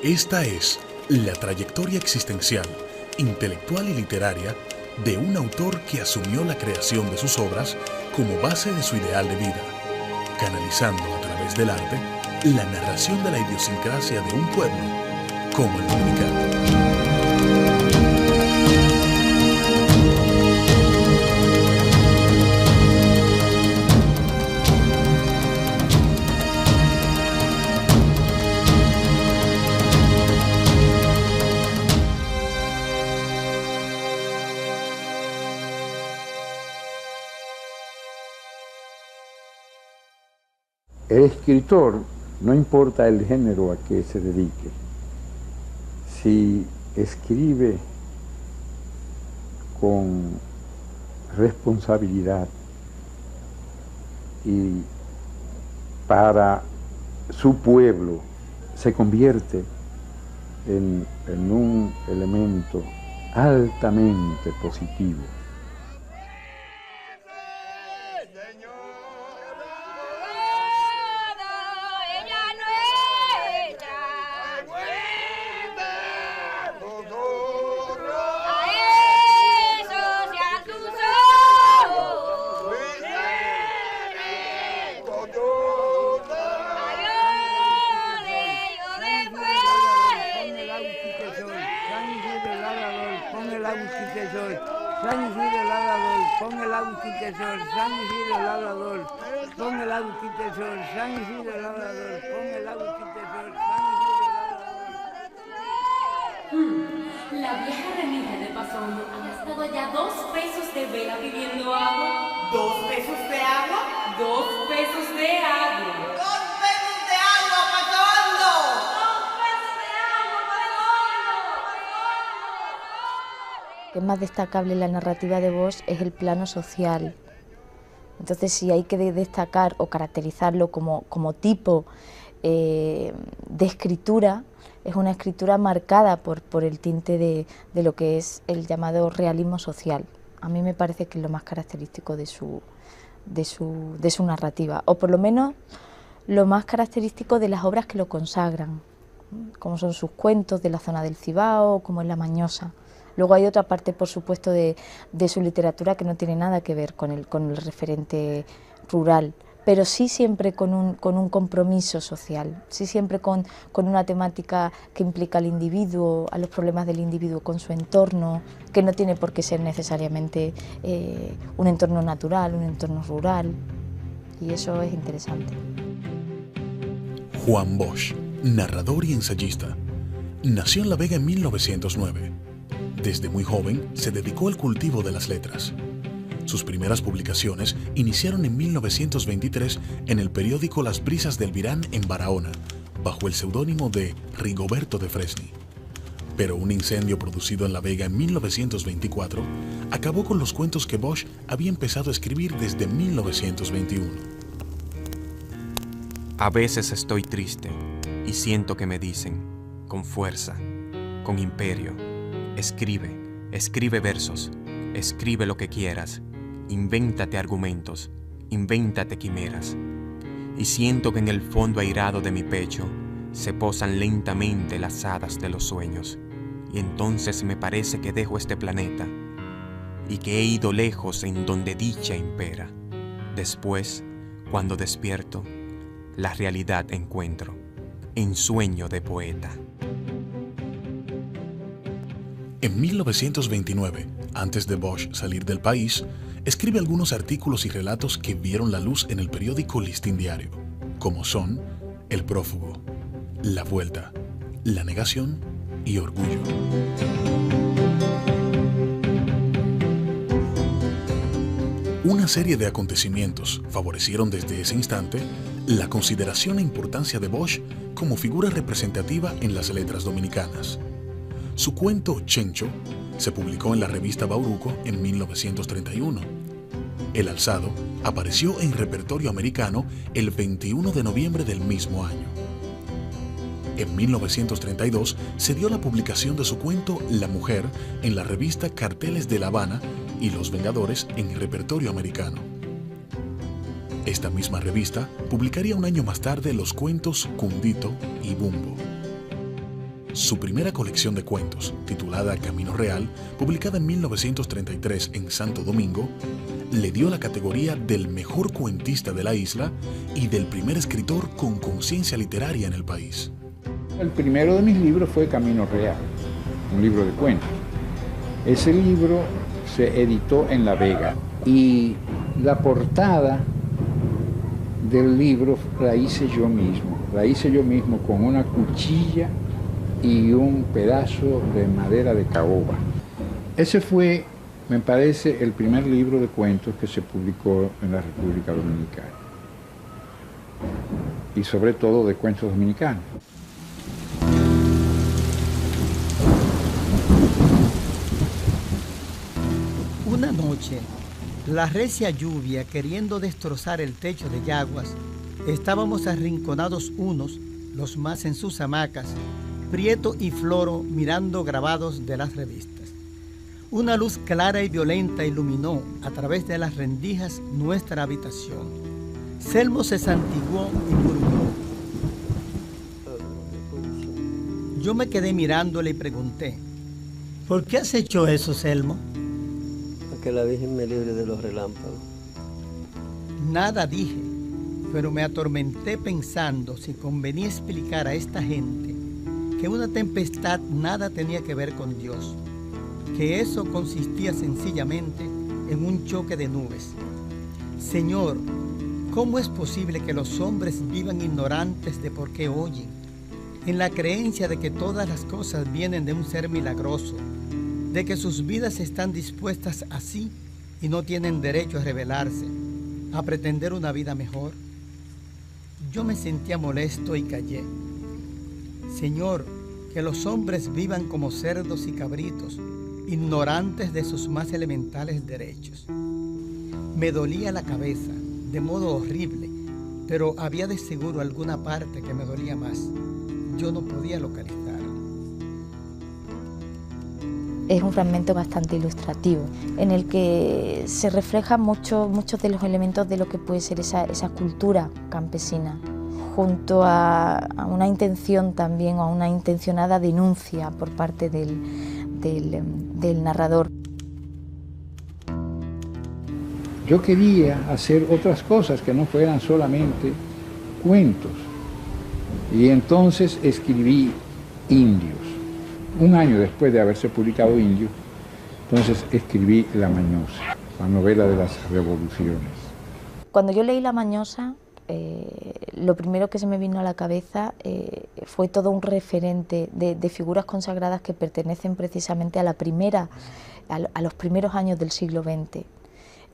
Esta es la trayectoria existencial, intelectual y literaria de un autor que asumió la creación de sus obras como base de su ideal de vida, canalizando a través del arte la narración de la idiosincrasia de un pueblo como el dominicano. El escritor, no importa el género a que se dedique, si escribe con responsabilidad y para su pueblo, se convierte en un elemento altamente positivo. La vieja Remilla de Pasondo ha gastado ya 2 pesos de vela pidiendo agua. 2 pesos de agua. 2 pesos de agua. 2 pesos de agua, Pasondo. 2 pesos de agua, Pasondo. Lo que es más destacable en la narrativa de Bosch es el plano social. Entonces, si hay que destacar o caracterizarlo como tipo de escritura, es una escritura marcada por el tinte de lo que es el llamado realismo social. A mí me parece que es lo más característico de su narrativa, o por lo menos lo más característico de las obras que lo consagran, como son sus cuentos de la zona del Cibao, como es La Mañosa. Luego hay otra parte, por supuesto, de su literatura que no tiene nada que ver con el referente rural, pero sí siempre con un compromiso social, sí siempre con una temática que implica al individuo, a los problemas del individuo con su entorno, que no tiene por qué ser necesariamente un entorno natural, un entorno rural, y eso es interesante. Juan Bosch, narrador y ensayista, nació en La Vega en 1909. Desde muy joven se dedicó al cultivo de las letras. Sus primeras publicaciones iniciaron en 1923 en el periódico Las Brisas del Virán en Barahona, bajo el seudónimo de Rigoberto de Fresni. Pero un incendio producido en La Vega en 1924 acabó con los cuentos que Bosch había empezado a escribir desde 1921. A veces estoy triste y siento que me dicen, con fuerza, con imperio, escribe versos, escribe lo que quieras, invéntate argumentos, invéntate quimeras. Y siento que en el fondo airado de mi pecho se posan lentamente las hadas de los sueños. Y entonces me parece que dejo este planeta y que he ido lejos en donde dicha impera. Después, cuando despierto, la realidad encuentro en sueño de poeta. En 1929, antes de Bosch salir del país, escribe algunos artículos y relatos que vieron la luz en el periódico Listín Diario, como son El prófugo, La vuelta, La negación y Orgullo. Una serie de acontecimientos favorecieron desde ese instante la consideración e importancia de Bosch como figura representativa en las letras dominicanas. Su cuento Chencho se publicó en la revista Bauruco en 1931. El alzado apareció en repertorio americano el 21 de noviembre del mismo año. En 1932 se dio la publicación de su cuento La Mujer en la revista Carteles de La Habana y Los Vengadores en repertorio americano. Esta misma revista publicaría un año más tarde los cuentos Cundito y Bumbo. Su primera colección de cuentos, titulada Camino Real, publicada en 1933 en Santo Domingo, le dio la categoría del mejor cuentista de la isla y del primer escritor con conciencia literaria en el país. El primero de mis libros fue Camino Real, un libro de cuentos. Ese libro se editó en La Vega y la portada del libro la hice yo mismo con una cuchilla y un pedazo de madera de caoba. Ese fue, me parece, el primer libro de cuentos que se publicó en la República Dominicana. Y sobre todo de cuentos dominicanos. Una noche, la recia lluvia queriendo destrozar el techo de Yaguas, estábamos arrinconados unos, los más en sus hamacas, Prieto y Floro mirando grabados de las revistas. Una luz clara y violenta iluminó a través de las rendijas nuestra habitación. Selmo se santiguó y murmuró. Yo me quedé mirándole y pregunté, ¿por qué has hecho eso, Selmo? Para que la Virgen me libre de los relámpagos. Nada dije, pero me atormenté pensando si convenía explicar a esta gente que una tempestad nada tenía que ver con Dios, que eso consistía sencillamente en un choque de nubes. Señor, ¿cómo es posible que los hombres vivan ignorantes de por qué oyen, en la creencia de que todas las cosas vienen de un ser milagroso, de que sus vidas están dispuestas así y no tienen derecho a rebelarse, a pretender una vida mejor? Yo me sentía molesto y callé. Señor, que los hombres vivan como cerdos y cabritos, ignorantes de sus más elementales derechos. Me dolía la cabeza, de modo horrible, pero había de seguro alguna parte que me dolía más. Yo no podía localizarla. Es un fragmento bastante ilustrativo, en el que se reflejan muchos de los elementos de lo que puede ser esa cultura campesina, junto a una intención también, o a una intencionada denuncia por parte del narrador. Yo quería hacer otras cosas que no fueran solamente cuentos. Y entonces escribí Indios. Un año después de haberse publicado Indios, entonces escribí La Mañosa, la novela de las revoluciones. Cuando yo leí La Mañosa, lo primero que se me vino a la cabeza fue todo un referente de figuras consagradas que pertenecen precisamente a los primeros años del siglo XX.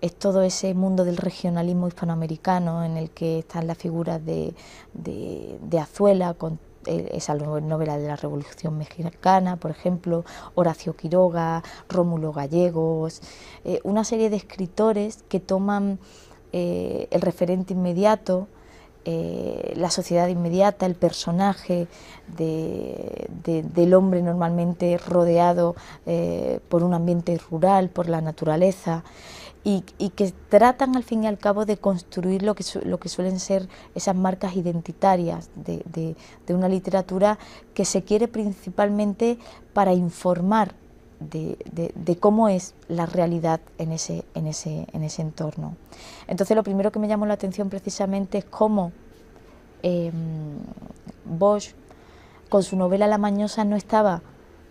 Es todo ese mundo del regionalismo hispanoamericano en el que están las figuras de Azuela, con esa novela de la Revolución Mexicana, por ejemplo, Horacio Quiroga, Rómulo Gallegos, una serie de escritores que toman el referente inmediato, la sociedad inmediata, el personaje del hombre normalmente rodeado por un ambiente rural, por la naturaleza, y que tratan al fin y al cabo de construir lo que suelen ser esas marcas identitarias de una literatura que se quiere principalmente para informar de cómo es la realidad en ese entorno. Entonces lo primero que me llamó la atención precisamente es cómo Bosch, con su novela La Mañosa, no estaba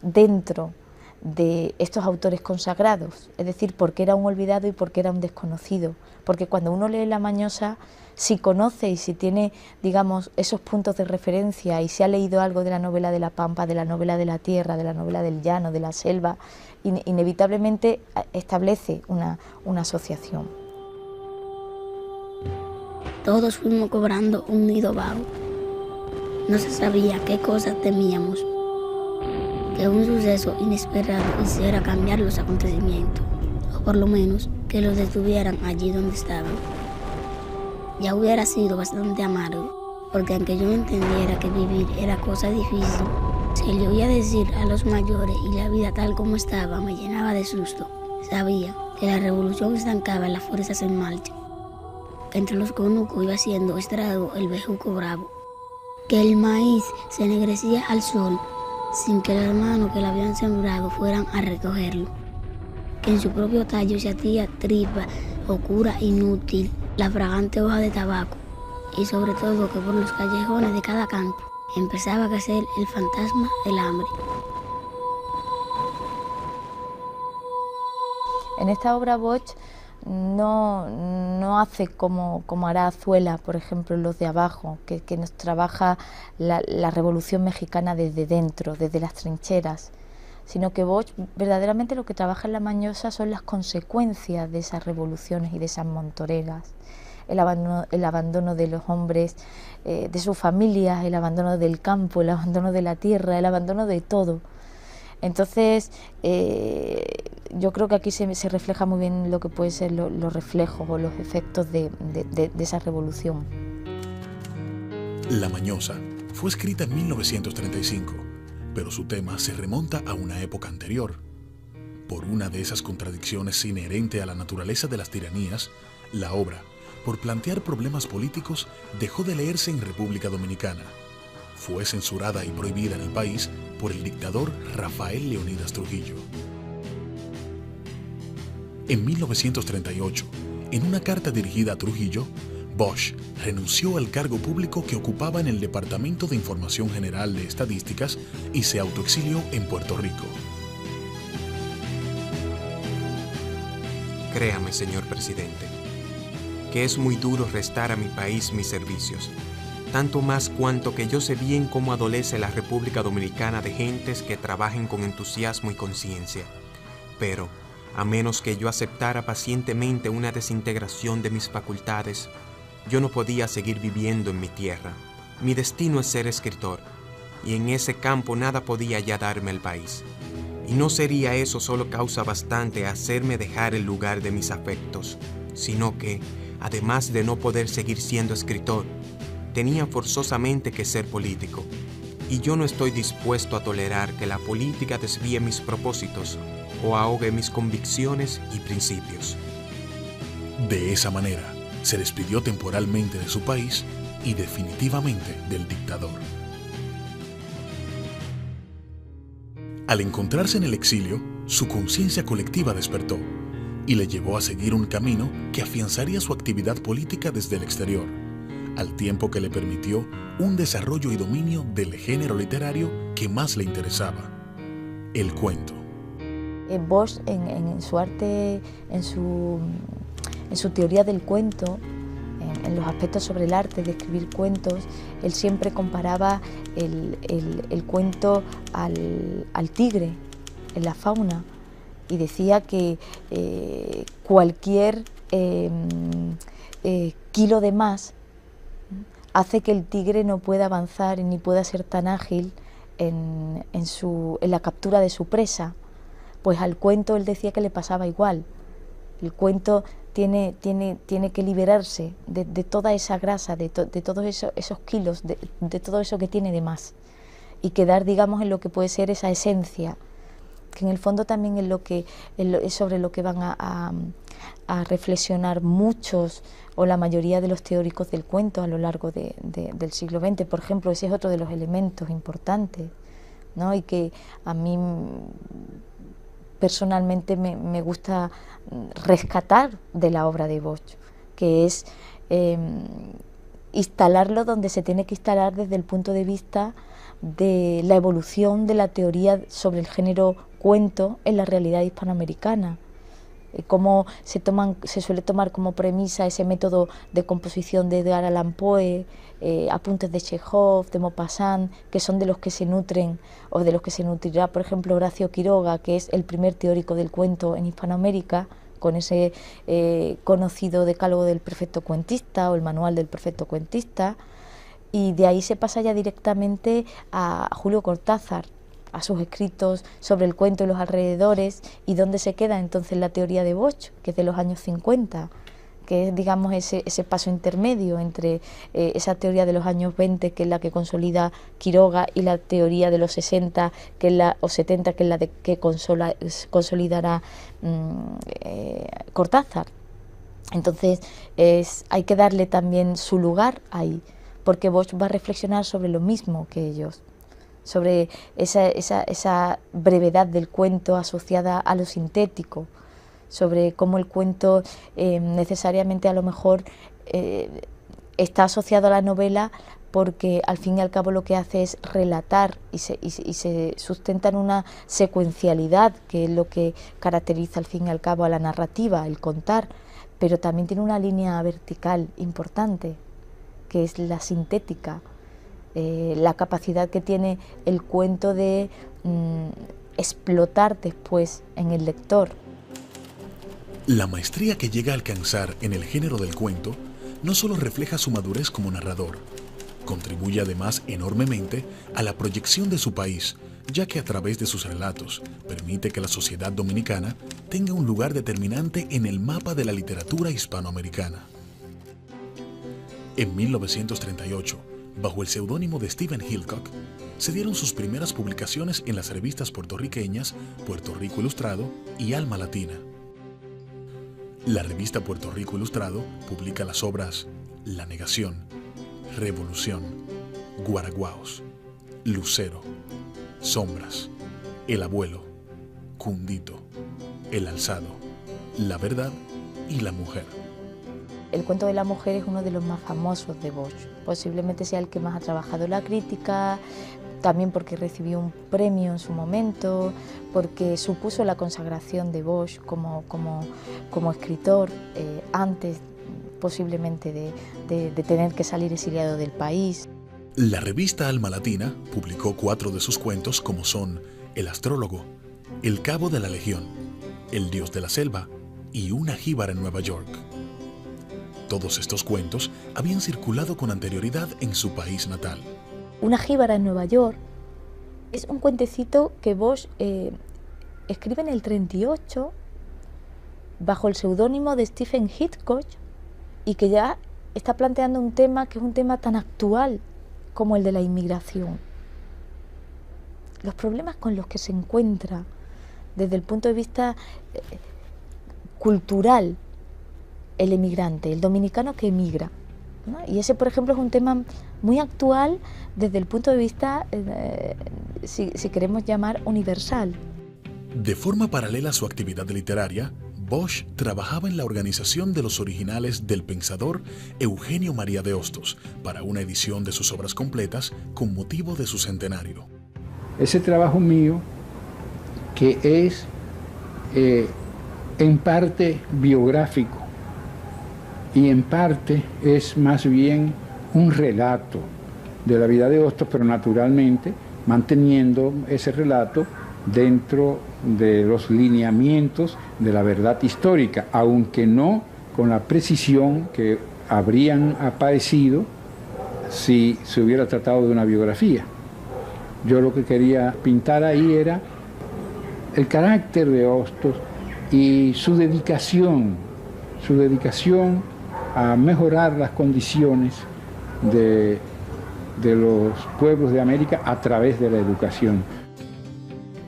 dentro de estos autores consagrados, es decir, porque era un olvidado y porque era un desconocido, porque cuando uno lee La Mañosa, si conoce y si tiene, digamos, esos puntos de referencia y si ha leído algo de la novela de la Pampa, de la novela de la Tierra, de la novela del Llano, de la Selva, inevitablemente establece una asociación. Todos fuimos cobrando un nido vago. No se sabía qué cosas temíamos. Que un suceso inesperado hiciera cambiar los acontecimientos, o por lo menos que los detuvieran allí donde estaban. Ya hubiera sido bastante amargo, porque aunque yo entendiera que vivir era cosa difícil, se le oía decir a los mayores y la vida tal como estaba me llenaba de susto. Sabía que la revolución estancaba las fuerzas en marcha, que entre los conucos iba haciendo estrago el bejuco bravo, que el maíz se ennegrecía al sol sin que las manos que la habían sembrado fueran a recogerlo. Que en su propio tallo se hacía tripa, oscura, inútil, la fragante hoja de tabaco, y sobre todo que por los callejones de cada campo empezaba a crecer el fantasma del hambre. En esta obra Bosch no hace como hará Azuela, por ejemplo, en Los de Abajo, que nos trabaja la Revolución Mexicana desde dentro, desde las trincheras, sino que Bosch verdaderamente lo que trabaja en La Mañosa son las consecuencias de esas revoluciones y de esas montoneras, el abandono de los hombres, de sus familias, el abandono del campo, el abandono de la tierra, el abandono de todo. Entonces, yo creo que aquí se refleja muy bien lo que pueden ser los reflejos o los efectos de esa revolución. La Mañosa fue escrita en 1935, pero su tema se remonta a una época anterior. Por una de esas contradicciones inherentes a la naturaleza de las tiranías, la obra, por plantear problemas políticos, dejó de leerse en República Dominicana. Fue censurada y prohibida en el país por el dictador Rafael Leónidas Trujillo. En 1938, en una carta dirigida a Trujillo, Bosch renunció al cargo público que ocupaba en el Departamento de Información General de Estadísticas y se autoexilió en Puerto Rico. Créame, señor presidente, que es muy duro restar a mi país mis servicios, tanto más cuanto que yo sé bien cómo adolece la República Dominicana de gentes que trabajen con entusiasmo y conciencia. Pero, a menos que yo aceptara pacientemente una desintegración de mis facultades, yo no podía seguir viviendo en mi tierra. Mi destino es ser escritor, y en ese campo nada podía ya darme el país. Y no sería eso solo causa bastante a hacerme dejar el lugar de mis afectos, sino que, además de no poder seguir siendo escritor, tenía forzosamente que ser político, y yo no estoy dispuesto a tolerar que la política desvíe mis propósitos o ahogue mis convicciones y principios. De esa manera, se despidió temporalmente de su país y definitivamente del dictador. Al encontrarse en el exilio, su conciencia colectiva despertó y le llevó a seguir un camino que afianzaría su actividad política desde el exterior, al tiempo que le permitió un desarrollo y dominio del género literario que más le interesaba, el cuento. Bosch, en su arte, en su teoría del cuento, en los aspectos sobre el arte de escribir cuentos, él siempre comparaba el cuento al tigre en la fauna, y decía que cualquier kilo de más hace que el tigre no pueda avanzar ni pueda ser tan ágil en la captura de su presa. Pues al cuento él decía que le pasaba igual. El cuento tiene que liberarse de toda esa grasa, de todos esos kilos, de todo eso que tiene de más, y quedar, digamos, en lo que puede ser esa esencia, que en el fondo también es sobre lo que van a reflexionar muchos o la mayoría de los teóricos del cuento a lo largo del siglo XX. Por ejemplo, ese es otro de los elementos importantes, ¿no? Y que a mí personalmente me gusta rescatar de la obra de Bosch, que es instalarlo donde se tiene que instalar desde el punto de vista de la evolución de la teoría sobre el género cuento en la realidad hispanoamericana. Cómo se suele tomar como premisa ese método de composición de Edgar Allan Poe, apuntes de Chekhov, de Maupassant, que son de los que se nutren, o de los que se nutrirá, por ejemplo, Horacio Quiroga, que es el primer teórico del cuento en Hispanoamérica, con ese conocido decálogo del perfecto cuentista o el manual del perfecto cuentista, y de ahí se pasa ya directamente a Julio Cortázar, a sus escritos sobre el cuento y los alrededores, y dónde se queda entonces la teoría de Bosch, que es de los años 50, que es, digamos, ese paso intermedio entre esa teoría de los años 20, que es la que consolida Quiroga, y la teoría de los 60 o 70, que es la que consolidará Cortázar. Entonces hay que darle también su lugar ahí, porque Bosch va a reflexionar sobre lo mismo que ellos. sobre esa brevedad del cuento asociada a lo sintético, sobre cómo el cuento necesariamente a lo mejor está asociado a la novela porque al fin y al cabo lo que hace es relatar y se sustenta en una secuencialidad, que es lo que caracteriza al fin y al cabo a la narrativa, el contar, pero también tiene una línea vertical importante, que es la sintética, la capacidad que tiene el cuento de explotar después en el lector. La maestría que llega a alcanzar en el género del cuento no solo refleja su madurez como narrador, contribuye además enormemente a la proyección de su país, ya que a través de sus relatos permite que la sociedad dominicana tenga un lugar determinante en el mapa de la literatura hispanoamericana. En 1938, bajo el seudónimo de Stephen Hillcock, se dieron sus primeras publicaciones en las revistas puertorriqueñas Puerto Rico Ilustrado y Alma Latina. La revista Puerto Rico Ilustrado publica las obras La Negación, Revolución, Guaraguaos, Lucero, Sombras, El Abuelo, Cundito, El Alzado, La Verdad y La Mujer. El cuento de la mujer es uno de los más famosos de Bosch. Posiblemente sea el que más ha trabajado la crítica, también porque recibió un premio en su momento, porque supuso la consagración de Bosch como escritor antes posiblemente de tener que salir exiliado del país. La revista Alma Latina publicó 4 de sus cuentos como son El Astrólogo, El Cabo de la Legión, El Dios de la Selva y Una jíbara en Nueva York. Todos estos cuentos habían circulado con anterioridad en su país natal. Una jíbara en Nueva York es un cuentecito que Bosch escribe en el 38 bajo el seudónimo de Stephen Hillcock y que ya está planteando un tema que es un tema tan actual como el de la inmigración. Los problemas con los que se encuentra desde el punto de vista cultural el emigrante, el dominicano que emigra, ¿no? Y ese, por ejemplo, es un tema muy actual desde el punto de vista, si queremos llamar, universal. De forma paralela a su actividad literaria, Bosch trabajaba en la organización de los originales del pensador Eugenio María de Hostos para una edición de sus obras completas con motivo de su centenario. Ese trabajo mío, que es en parte biográfico y en parte es más bien un relato de la vida de Hostos, pero naturalmente manteniendo ese relato dentro de los lineamientos de la verdad histórica, aunque no con la precisión que habrían aparecido si se hubiera tratado de una biografía. Yo lo que quería pintar ahí era el carácter de Hostos y su dedicación a mejorar las condiciones de los pueblos de América a través de la educación.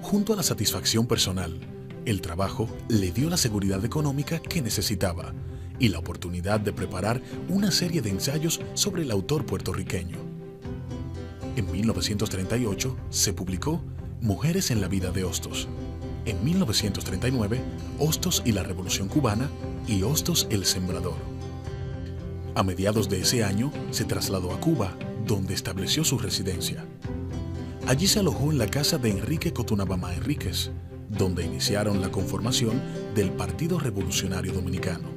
Junto a la satisfacción personal, el trabajo le dio la seguridad económica que necesitaba y la oportunidad de preparar una serie de ensayos sobre el autor puertorriqueño. En 1938 se publicó Mujeres en la vida de Hostos. En 1939, Hostos y la Revolución Cubana y Hostos el Sembrador. A mediados de ese año se trasladó a Cuba, donde estableció su residencia. Allí se alojó en la casa de Enrique Cotunabamá Enríquez, donde iniciaron la conformación del Partido Revolucionario Dominicano.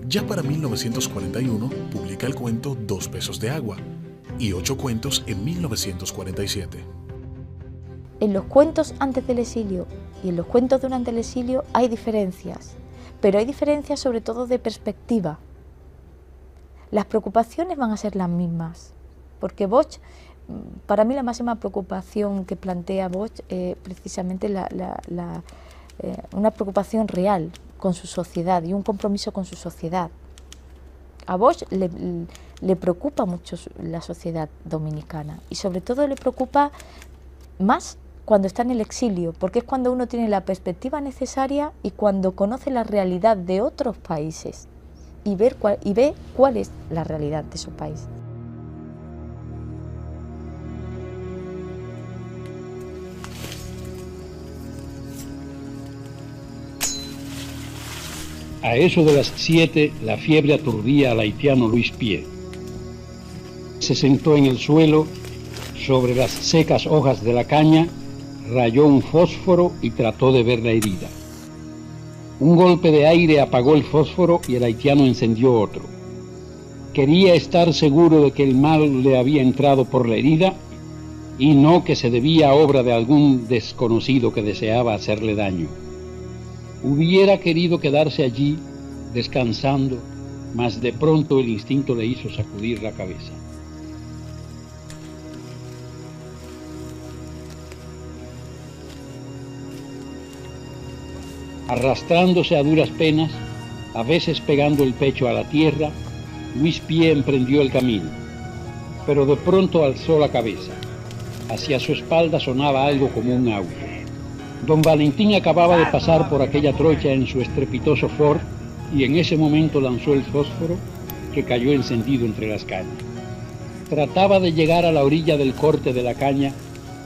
Ya para 1941 publica el cuento 2 pesos de agua y 8 cuentos en 1947. En los cuentos antes del exilio y en los cuentos durante el exilio hay diferencias, pero hay diferencias sobre todo de perspectiva. Las preocupaciones van a ser las mismas, porque Bosch, para mí la máxima preocupación que plantea Bosch es precisamente una preocupación real con su sociedad y un compromiso con su sociedad. A Bosch le preocupa mucho la sociedad dominicana y sobre todo le preocupa más cuando está en el exilio, porque es cuando uno tiene la perspectiva necesaria y cuando conoce la realidad de otros países y ve cuál es la realidad de su país. A eso de las 7, la fiebre aturdía al haitiano Luis Pie. Se sentó en el suelo, sobre las secas hojas de la caña, rayó un fósforo y trató de ver la herida. Un golpe de aire apagó el fósforo y el haitiano encendió otro. Quería estar seguro de que el mal le había entrado por la herida y no que se debía a obra de algún desconocido que deseaba hacerle daño. Hubiera querido quedarse allí, descansando, mas de pronto el instinto le hizo sacudir la cabeza. Arrastrándose a duras penas, a veces pegando el pecho a la tierra, Luis Pie emprendió el camino, pero de pronto alzó la cabeza. Hacia su espalda sonaba algo como un auto. Don Valentín acababa de pasar por aquella trocha en su estrepitoso Ford y en ese momento lanzó el fósforo que cayó encendido entre las cañas. Trataba de llegar a la orilla del corte de la caña,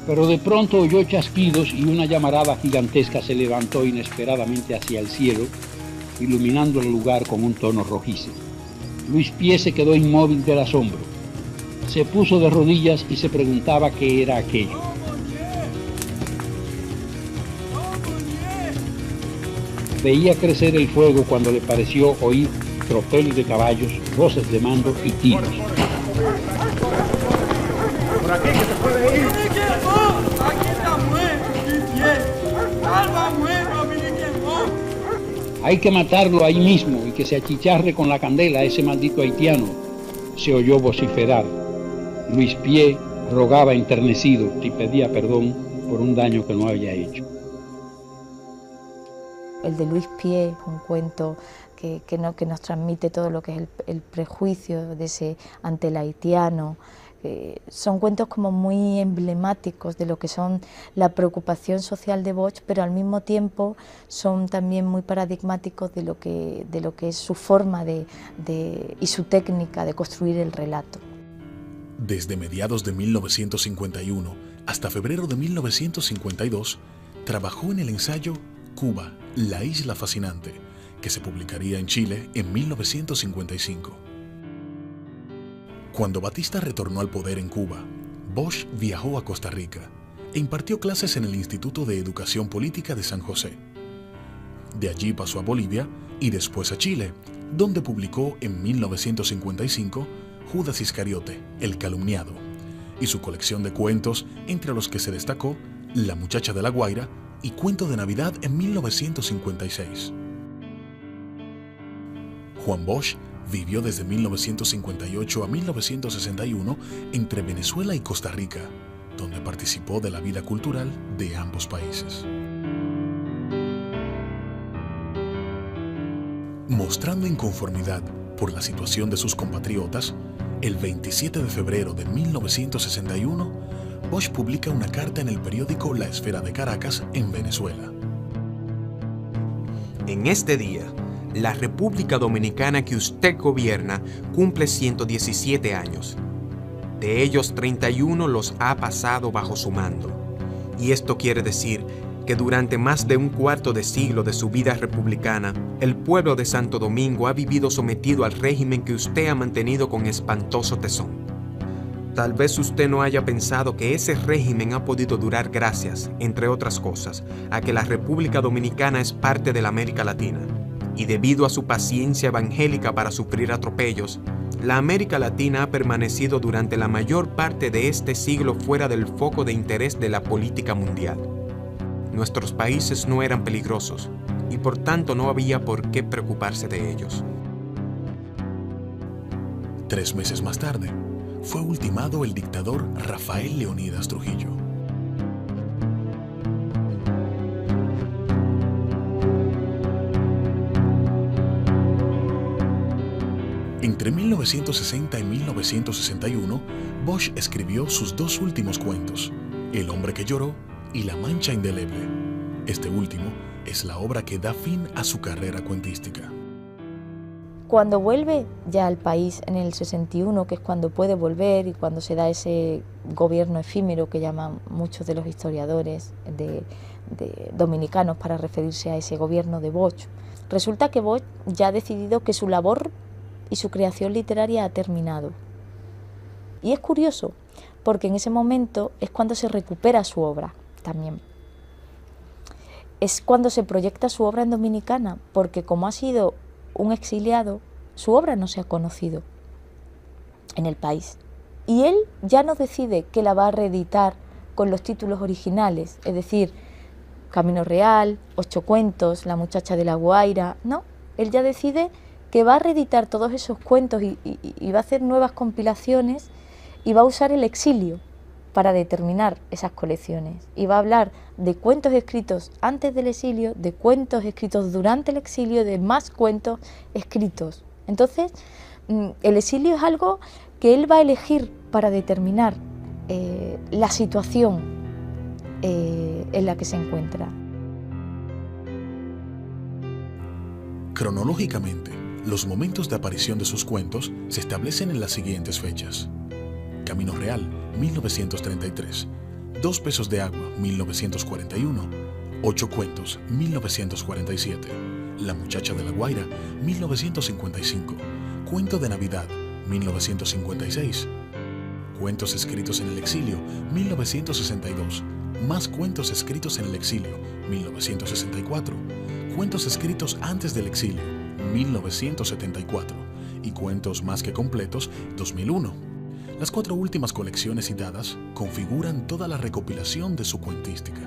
pero de pronto oyó chasquidos y una llamarada gigantesca se levantó inesperadamente hacia el cielo, iluminando el lugar con un tono rojizo. Luis Pie se quedó inmóvil del asombro. Se puso de rodillas y se preguntaba qué era aquello. Veía crecer el fuego cuando le pareció oír tropel de caballos, voces de mando y tiros. Por aquí que se puede ir. Aquí estamos, Hay que matarlo ahí mismo y que se achicharre con la candela a ese maldito haitiano, se oyó vociferar. Luis Pie rogaba enternecido y pedía perdón por un daño que no había hecho. El de Luis Pie, un cuento que nos transmite todo lo que es el prejuicio de ese ante el haitiano. Son cuentos como muy emblemáticos de lo que son la preocupación social de Bosch, pero al mismo tiempo son también muy paradigmáticos de lo que es su forma y su técnica de construir el relato. Desde mediados de 1951 hasta febrero de 1952, trabajó en el ensayo Cuba, la isla fascinante, que se publicaría en Chile en 1955. Cuando Batista retornó al poder en Cuba, Bosch viajó a Costa Rica e impartió clases en el Instituto de Educación Política de San José. De allí pasó a Bolivia y después a Chile, donde publicó en 1955 Judas Iscariote, el calumniado, y su colección de cuentos, entre los que se destacó La muchacha de la Guaira y Cuento de Navidad en 1956. Juan Bosch vivió desde 1958 a 1961 entre Venezuela y Costa Rica, donde participó de la vida cultural de ambos países. Mostrando inconformidad por la situación de sus compatriotas, el 27 de febrero de 1961, Bosch publica una carta en el periódico La Esfera de Caracas, en Venezuela. En este día, la República Dominicana que usted gobierna cumple 117 años. De ellos, 31 los ha pasado bajo su mando. Y esto quiere decir que durante más de un cuarto de siglo de su vida republicana, el pueblo de Santo Domingo ha vivido sometido al régimen que usted ha mantenido con espantoso tesón. Tal vez usted no haya pensado que ese régimen ha podido durar gracias, entre otras cosas, a que la República Dominicana es parte de la América Latina. Y debido a su paciencia evangélica para sufrir atropellos, la América Latina ha permanecido durante la mayor parte de este siglo fuera del foco de interés de la política mundial. Nuestros países no eran peligrosos y por tanto no había por qué preocuparse de ellos. 3 meses más tarde, fue ultimado el dictador Rafael Leónidas Trujillo. Entre 1960 y 1961, Bosch escribió sus 2 últimos cuentos, El hombre que lloró y La mancha indeleble. Este último es la obra que da fin a su carrera cuentística. Cuando vuelve ya al país en el 61, que es cuando puede volver y cuando se da ese gobierno efímero que llaman muchos de los historiadores de dominicanos para referirse a ese gobierno de Bosch, Resulta que Bosch ya ha decidido que su labor y su creación literaria ha terminado. Y es curioso, porque en ese momento es cuando se recupera su obra también. Es cuando se proyecta su obra en Dominicana, porque como ha sido un exiliado, su obra no se ha conocido en el país. Y él ya no decide que la va a reeditar con los títulos originales, es decir, Camino Real, 8 cuentos, La muchacha de la Guaira. No, él ya decide que va a reeditar todos esos cuentos y va a hacer nuevas compilaciones y va a usar el exilio para determinar esas colecciones. Y va a hablar de cuentos escritos antes del exilio, de cuentos escritos durante el exilio, de más cuentos escritos. Entonces, el exilio es algo que él va a elegir para determinar la situación en la que se encuentra. Cronológicamente, los momentos de aparición de sus cuentos se establecen en las siguientes fechas. Camino Real, 1933. 2 pesos de agua, 1941. 8 cuentos, 1947. La muchacha de la Guaira, 1955. Cuento de Navidad, 1956. Cuentos escritos en el exilio, 1962. Más cuentos escritos en el exilio, 1964. Cuentos escritos antes del exilio, 1974. Y cuentos más que completos, 2001. Las 4 últimas colecciones citadas configuran toda la recopilación de su cuentística.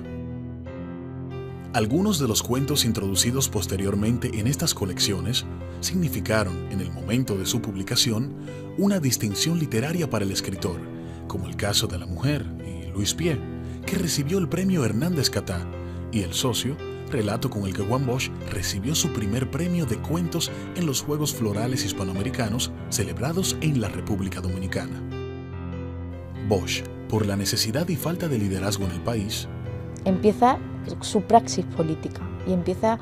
Algunos de los cuentos introducidos posteriormente en estas colecciones significaron, en el momento de su publicación, una distinción literaria para el escritor, como el caso de La mujer y Luis Pie, que recibió el premio Hernández Catá, y El socio, relato con el que Juan Bosch recibió su primer premio de cuentos en los Juegos Florales Hispanoamericanos celebrados en la República Dominicana. Bosch, por la necesidad y falta de liderazgo en el país, empieza su praxis política y empieza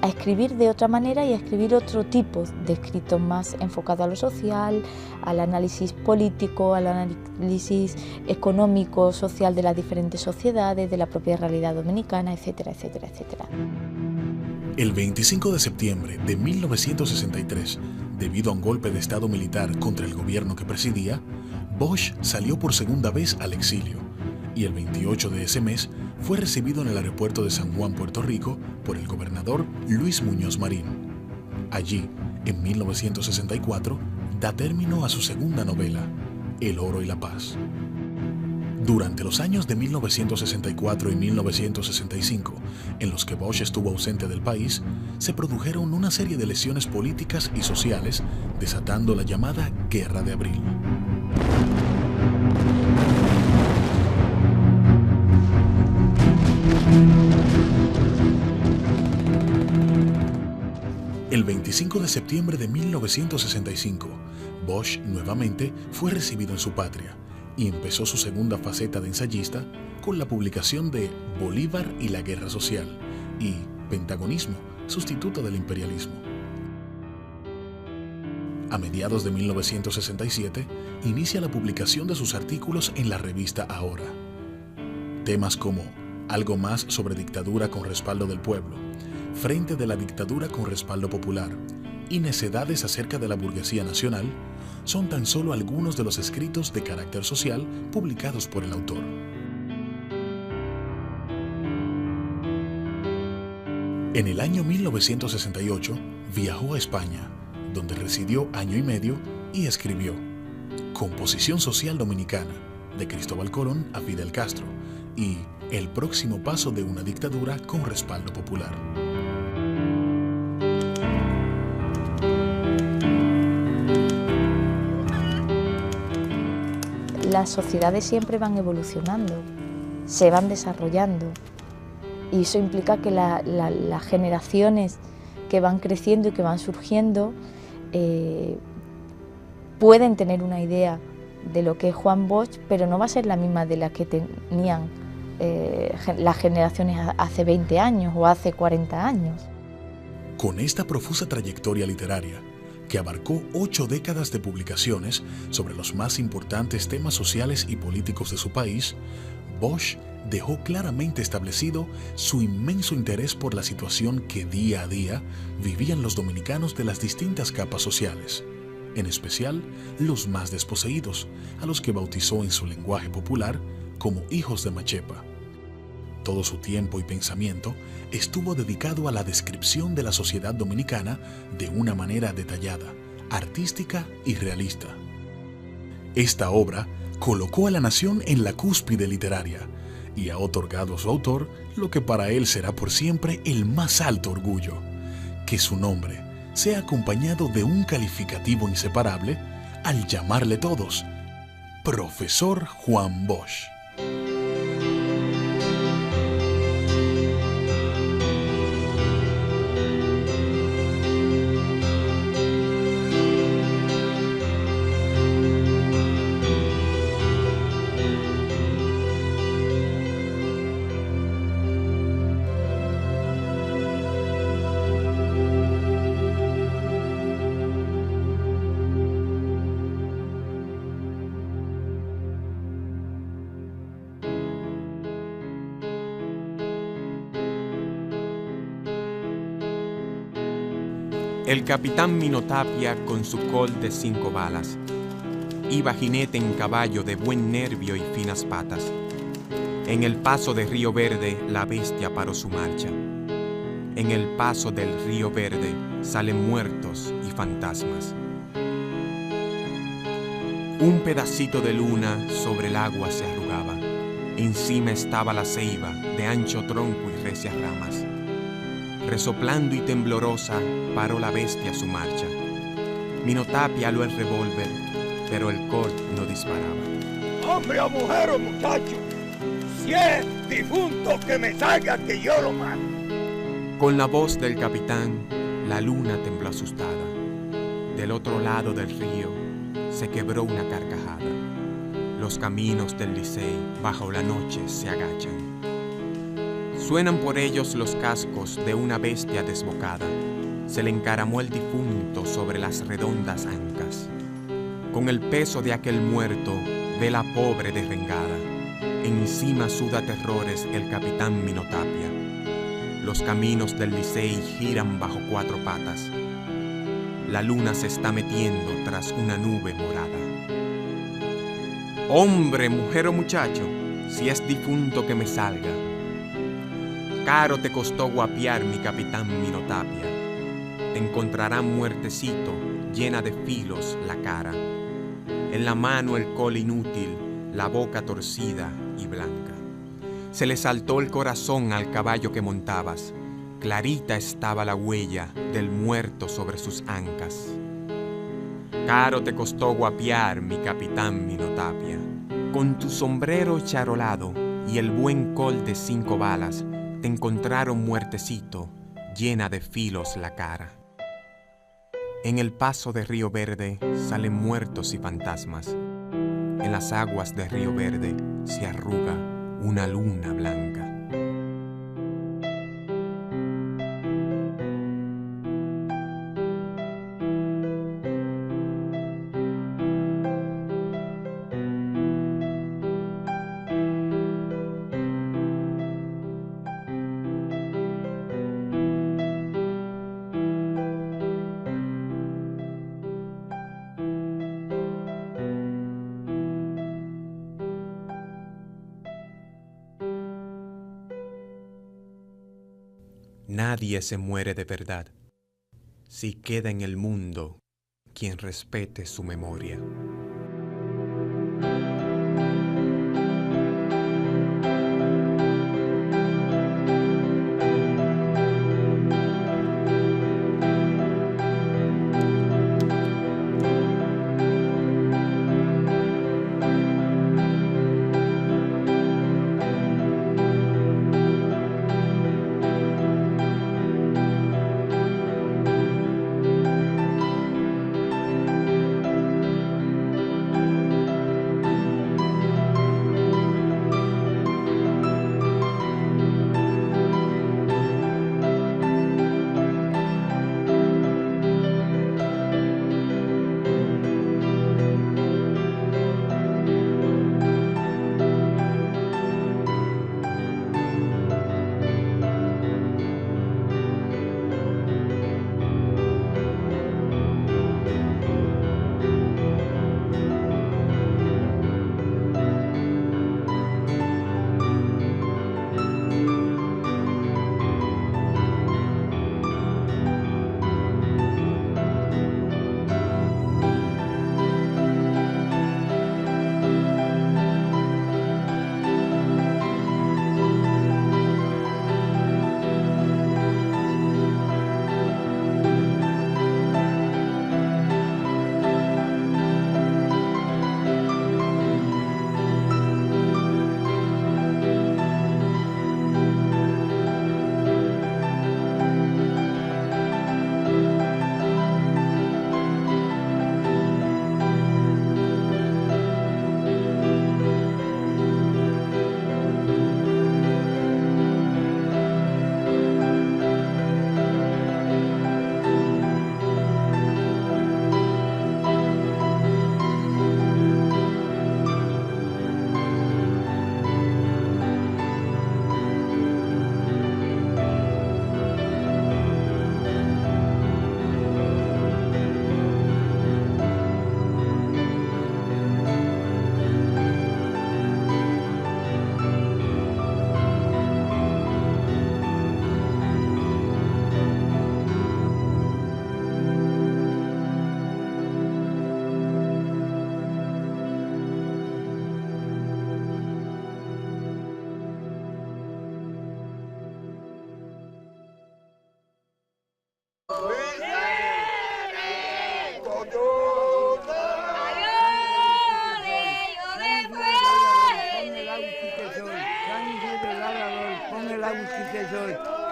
a escribir de otra manera y a escribir otro tipo de escritos más enfocado a lo social, al análisis político, al análisis económico, social de las diferentes sociedades, de la propia realidad dominicana, etcétera, etcétera, etcétera. El 25 de septiembre de 1963, debido a un golpe de Estado militar contra el gobierno que presidía, Bosch salió por segunda vez al exilio y el 28 de ese mes fue recibido en el aeropuerto de San Juan, Puerto Rico, por el gobernador Luis Muñoz Marín. Allí, en 1964, da término a su segunda novela, El oro y la paz. Durante los años de 1964 y 1965, en los que Bosch estuvo ausente del país, se produjeron una serie de lesiones políticas y sociales, desatando la llamada Guerra de Abril. El 25 de septiembre de 1965, Bosch nuevamente fue recibido en su patria y empezó su segunda faceta de ensayista con la publicación de Bolívar y la Guerra Social y Pentagonismo, sustituto del imperialismo. A mediados de 1967, inicia la publicación de sus artículos en la revista Ahora. Temas como Algo más sobre dictadura con respaldo del pueblo, Frente de la dictadura con respaldo popular y Necedades acerca de la burguesía nacional son tan solo algunos de los escritos de carácter social publicados por el autor. En el año 1968 viajó a España, donde residió año y medio y escribió Composición social dominicana, de Cristóbal Colón a Fidel Castro, y El próximo paso de una dictadura con respaldo popular. Las sociedades siempre van evolucionando, se van desarrollando, y eso implica que las generaciones que van creciendo y que van surgiendo pueden tener una idea de lo que es Juan Bosch, pero no va a ser la misma de la que tenían las generaciones hace 20 años o hace 40 años. Con esta profusa trayectoria literaria, que abarcó 8 décadas de publicaciones sobre los más importantes temas sociales y políticos de su país, Bosch dejó claramente establecido su inmenso interés por la situación que día a día vivían los dominicanos de las distintas capas sociales, en especial los más desposeídos, a los que bautizó en su lenguaje popular como hijos de Machepa. Todo su tiempo y pensamiento estuvo dedicado a la descripción de la sociedad dominicana de una manera detallada, artística y realista. Esta obra colocó a la nación en la cúspide literaria y ha otorgado a su autor lo que para él será por siempre el más alto orgullo, que su nombre sea acompañado de un calificativo inseparable al llamarle todos Profesor Juan Bosch. El capitán Minotapia con su col de 5 balas. Iba jinete en caballo de buen nervio y finas patas. En el paso de Río Verde la bestia paró su marcha. En el paso del Río Verde salen muertos y fantasmas. Un pedacito de luna sobre el agua se arrugaba. Encima estaba la ceiba de ancho tronco y recias ramas. Resoplando y temblorosa, paró la bestia su marcha. Minotapia aló el revólver, pero el Colt no disparaba. Hombre o mujer o muchacho, si es difunto que me salga que yo lo mato. Con la voz del capitán, la luna tembló asustada. Del otro lado del río se quebró una carcajada. Los caminos del Licey bajo la noche se agachan. Suenan por ellos los cascos de una bestia desbocada. Se le encaramó el difunto sobre las redondas ancas. Con el peso de aquel muerto, ve la pobre derrengada. Encima suda terrores el capitán Minotapia. Los caminos del Licey giran bajo 4 patas. La luna se está metiendo tras una nube morada. Hombre, mujer o muchacho, si es difunto que me salga. Caro te costó guapiar, mi capitán Minotapia. Te encontrarán muertecito, llena de filos la cara. En la mano el col inútil, la boca torcida y blanca. Se le saltó el corazón al caballo que montabas. Clarita estaba la huella del muerto sobre sus ancas. Caro te costó guapiar, mi capitán Minotapia. Con tu sombrero charolado y el buen col de 5 balas, te encontraron muertecito, llena de filos la cara. En el paso de Río Verde salen muertos y fantasmas. En las aguas de Río Verde se arruga una luna blanca. Nadie se muere de verdad si queda en el mundo quien respete su memoria.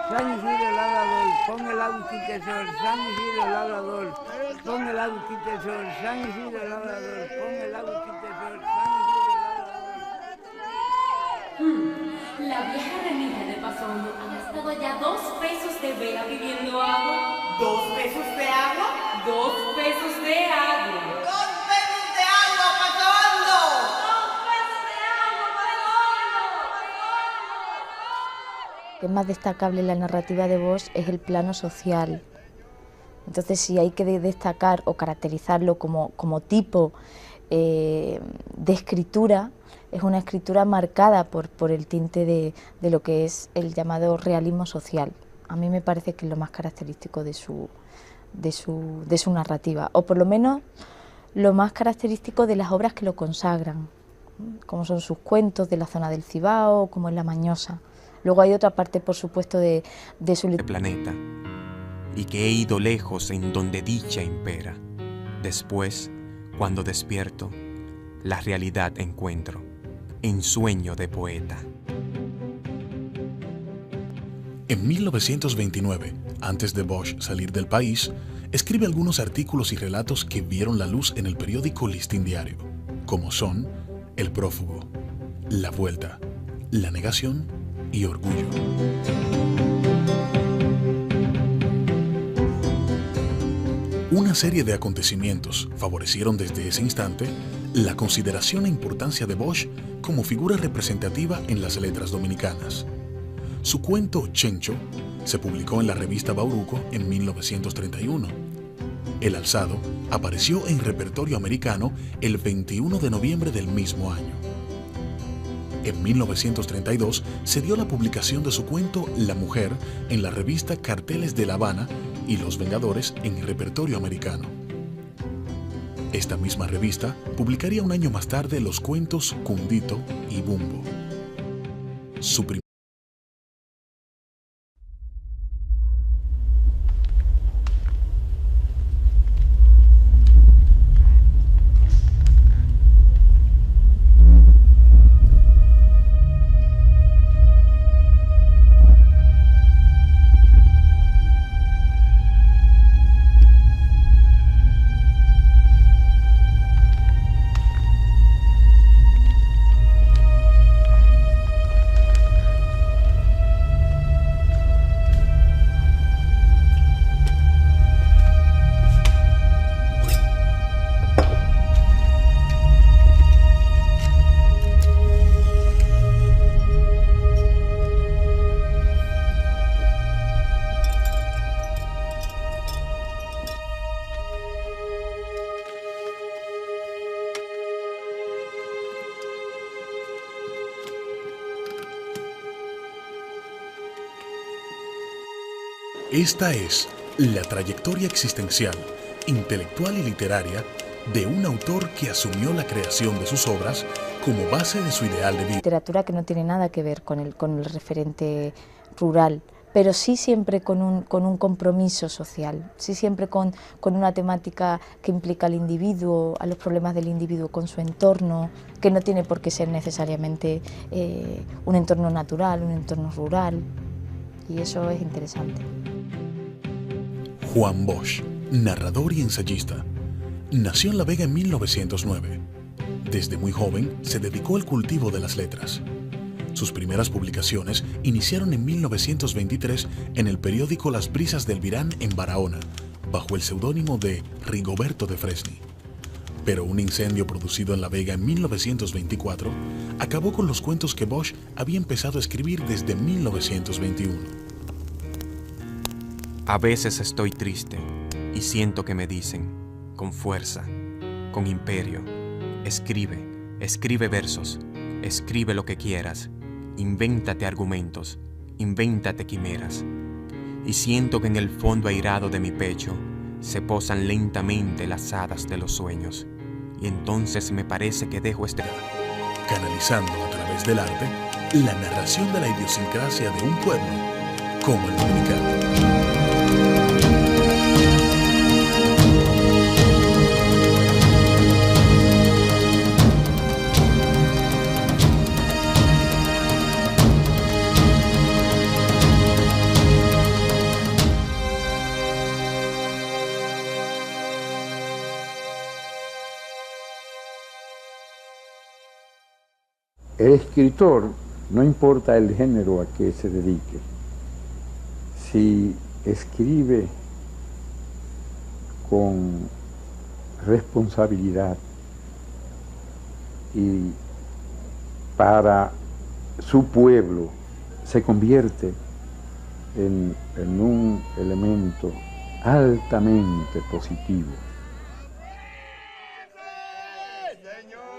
San Isidro Labrador, pon el agua quintesor, San Isidro Labrador, pon el agua quintesor, San Isidro Labrador, pon el agua quintesor, San Isidro Labrador. La vieja remilla de Pasondo ha gastado ya 2 pesos de vela pidiendo agua. ¿2 pesos de agua? 2 pesos de agua. 2 pesos de agua, Pasondo. 2 pesos de agua, Lo que es más destacable en la narrativa de Bosch es el plano social. Entonces, si hay que destacar o caracterizarlo como tipo de escritura, es una escritura marcada por el tinte de lo que es el llamado realismo social. A mí me parece que es lo más característico de su narrativa, o por lo menos lo más característico de las obras que lo consagran, como son sus cuentos de la zona del Cibao, como es La Mañosa. Luego hay otra parte, por supuesto, de su planeta, y que he ido lejos en donde dicha impera. Después, cuando despierto, la realidad encuentro, en sueño de poeta. En 1929, antes de Bosch salir del país, escribe algunos artículos y relatos que vieron la luz en el periódico Listín Diario, como son El prófugo, La vuelta, La negación y Orgullo. Una serie de acontecimientos favorecieron desde ese instante la consideración e importancia de Bosch como figura representativa en las letras dominicanas. Su cuento Chencho se publicó en la revista Bauruco en 1931. El alzado apareció en repertorio americano el 21 de noviembre del mismo año. En 1932 se dio la publicación de su cuento La mujer en la revista Carteles de La Habana y Los Vengadores en repertorio americano. Esta misma revista publicaría un año más tarde los cuentos Cundito y Bumbo. Esta es la trayectoria existencial, intelectual y literaria de un autor que asumió la creación de sus obras como base de su ideal de vida. Literatura que no tiene nada que ver con el referente rural, pero sí siempre con un compromiso social, sí siempre con una temática que implica al individuo, a los problemas del individuo con su entorno, que no tiene por qué ser necesariamente un entorno natural, un entorno rural, y eso es interesante. Juan Bosch, narrador y ensayista, nació en La Vega en 1909. Desde muy joven se dedicó al cultivo de las letras. Sus primeras publicaciones iniciaron en 1923 en el periódico Las Brisas del Virán en Barahona, bajo el seudónimo de Rigoberto de Fresni. Pero un incendio producido en La Vega en 1924 acabó con los cuentos que Bosch había empezado a escribir desde 1921. A veces estoy triste y siento que me dicen, con fuerza, con imperio, escribe versos, escribe lo que quieras, invéntate argumentos, invéntate quimeras. Y siento que en el fondo airado de mi pecho se posan lentamente las hadas de los sueños. Y entonces me parece que dejo canalizando a través del arte la narración de la idiosincrasia de un pueblo como el dominicano. El escritor, no importa el género a que se dedique, si escribe con responsabilidad y para su pueblo, se convierte en un elemento altamente positivo. Señor.